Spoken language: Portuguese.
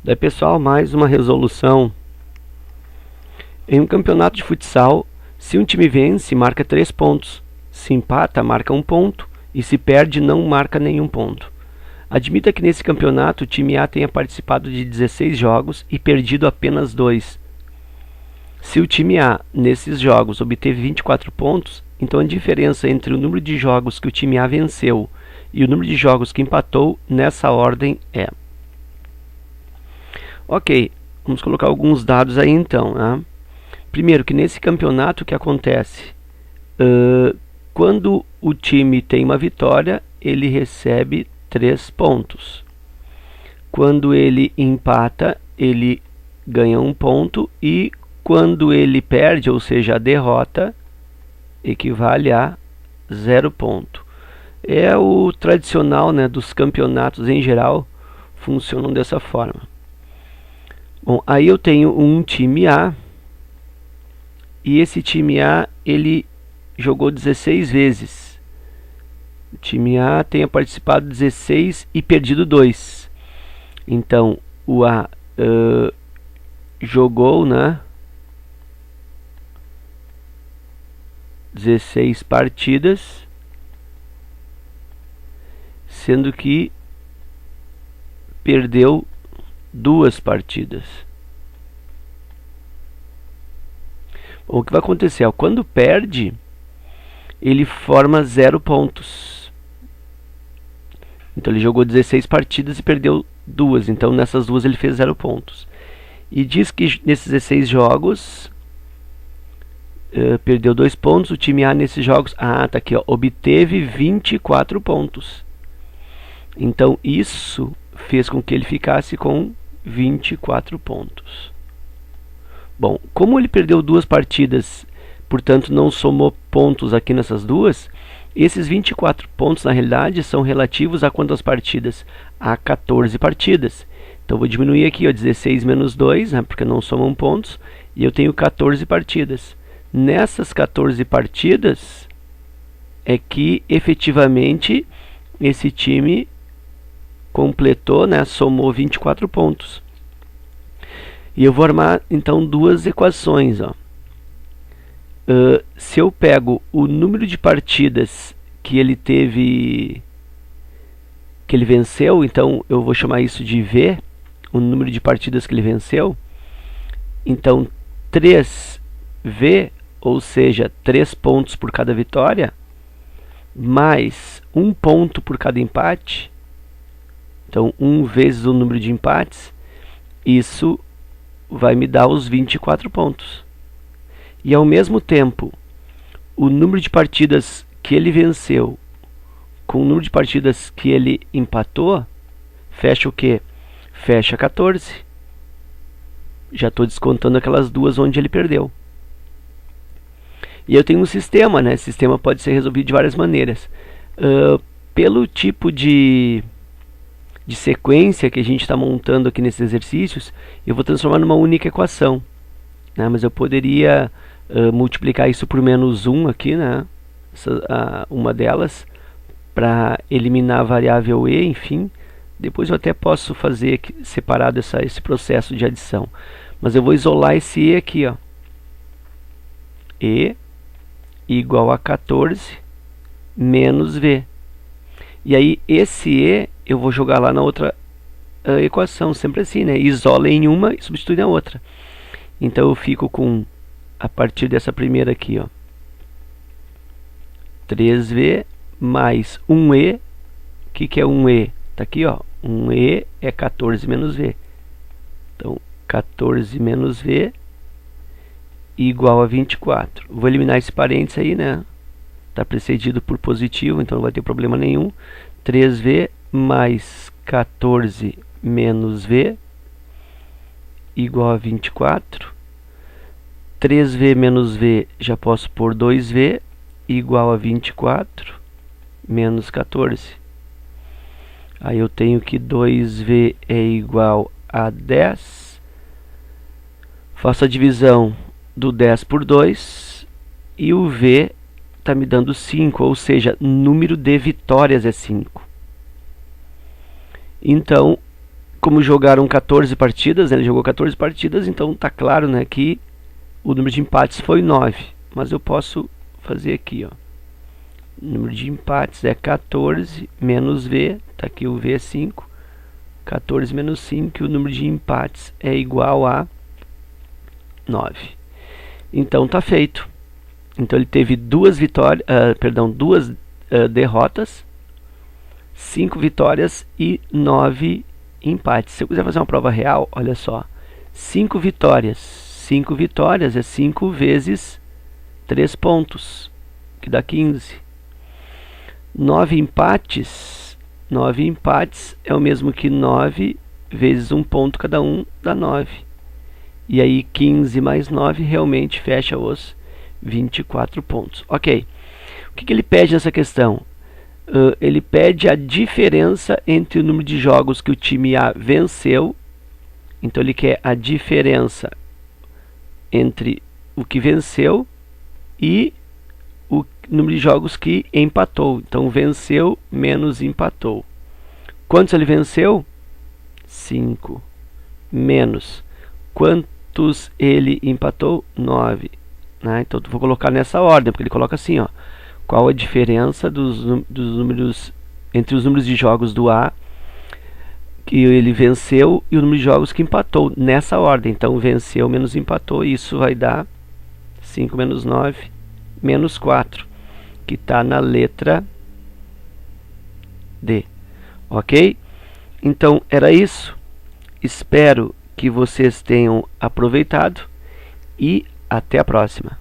Daí, pessoal, mais uma resolução. Em um campeonato de futsal, se um time vence, marca 3 pontos. Se empata, marca 1 ponto. E se perde, não marca nenhum ponto. Admita que nesse campeonato o time A tenha participado de 16 jogos e perdido apenas 2. Se o time A, nesses jogos, obteve 24 pontos, então a diferença entre o número de jogos que o time A venceu e o número de jogos que empatou nessa ordem é... Ok, vamos colocar alguns dados aí então, né? Primeiro, que nesse campeonato o que acontece? Quando o time tem uma vitória, ele recebe 3 pontos. Quando ele empata, ele ganha 1 ponto. E quando ele perde, ou seja, a derrota, equivale a 0 ponto. É o tradicional, né, dos campeonatos em geral, funcionam dessa forma. Bom, aí eu tenho um time A, e esse time A, ele jogou 16 vezes. O time A tenha participado 16 e perdido 2. Então, o A jogou, né, 16 partidas, sendo que perdeu 2 partidas. Bom, o que vai acontecer? Quando perde, ele forma 0 pontos. Então ele jogou 16 partidas e perdeu 2. Então nessas 2 ele fez 0 pontos. E diz que nesses 16 jogos perdeu 2 pontos. O time A nesses jogos, tá aqui, ó, obteve 24 pontos. Então isso fez com que ele ficasse com 24 pontos. Bom, como ele perdeu 2 partidas, portanto não somou pontos aqui nessas 2, esses 24 pontos na realidade são relativos a quantas partidas? A 14 partidas. Então vou diminuir aqui, ó, 16 menos 2, né, porque não somam pontos, e eu tenho 14 partidas. Nessas 14 partidas é que efetivamente esse time completou, né, somou 24 pontos. E eu vou armar então 2 equações, ó. Se eu pego o número de partidas que ele teve, que ele venceu, então eu vou chamar isso de V, o número de partidas que ele venceu. Então 3V, ou seja, 3 pontos por cada vitória, mais 1 ponto por cada empate. Então 1 vezes o número de empates, isso vai me dar os 24 pontos. E ao mesmo tempo, o número de partidas que ele venceu com o número de partidas que ele empatou, fecha o quê? Fecha 14. Já estou descontando aquelas 2 onde ele perdeu. E eu tenho um sistema, né? Esse sistema pode ser resolvido de várias maneiras. Pelo tipo de sequência que a gente está montando aqui nesses exercícios, eu vou transformar numa única equação, né? Mas eu poderia multiplicar isso por menos 1 aqui, né? Uma delas, para eliminar a variável e, enfim. Depois eu até posso fazer separado esse processo de adição. Mas eu vou isolar esse e aqui, ó. E igual a 14 menos v. E aí esse e eu vou jogar lá na outra equação, sempre assim, né? Isola em uma e substitui na outra. Então eu fico com, a partir dessa primeira aqui, ó, 3v mais 1e. O que é 1e? Tá aqui, ó. 1e é 14 menos v. Então 14 menos v igual a 24. Vou eliminar esse parênteses aí, né? Está precedido por positivo, então não vai ter problema nenhum. 3v mais 14 menos v igual a 24. 3v menos v já posso pôr 2v igual a 24 menos 14. Aí eu tenho que 2v é igual a 10. Faço a divisão do 10 por 2 e o v está me dando 5, ou seja, número de vitórias é 5. Então, como jogaram 14 partidas, né, ele jogou 14 partidas, então tá claro, né, que o número de empates foi 9. Mas eu posso fazer aqui, ó. O número de empates é 14 menos V, tá aqui o V é 5. 14 menos 5, e o número de empates é igual a 9. Então tá feito. Então ele teve duas derrotas, 5 vitórias e 9 empates. Se eu quiser fazer uma prova real, olha só. 5 vitórias. 5 vitórias é 5 vezes 3 pontos, que dá 15. 9 empates. 9 empates é o mesmo que 9 vezes 1 ponto cada um, dá 9. E aí 15 mais 9 realmente fecha os 24 pontos. Ok. O que ele pede nessa questão? Ele pede a diferença entre o número de jogos que o time A venceu. Então ele quer a diferença entre o que venceu e o número de jogos que empatou. Então venceu menos empatou. Quantos ele venceu? 5. Menos quantos ele empatou? 9. Né? Então eu vou colocar nessa ordem, porque ele coloca assim, ó. Qual a diferença dos números entre os números de jogos do A que ele venceu e o número de jogos que empatou, nessa ordem. Então venceu menos empatou, isso vai dar 5 menos 9 menos 4, que está na letra D. Ok? Então era isso. Espero que vocês tenham aproveitado e até a próxima.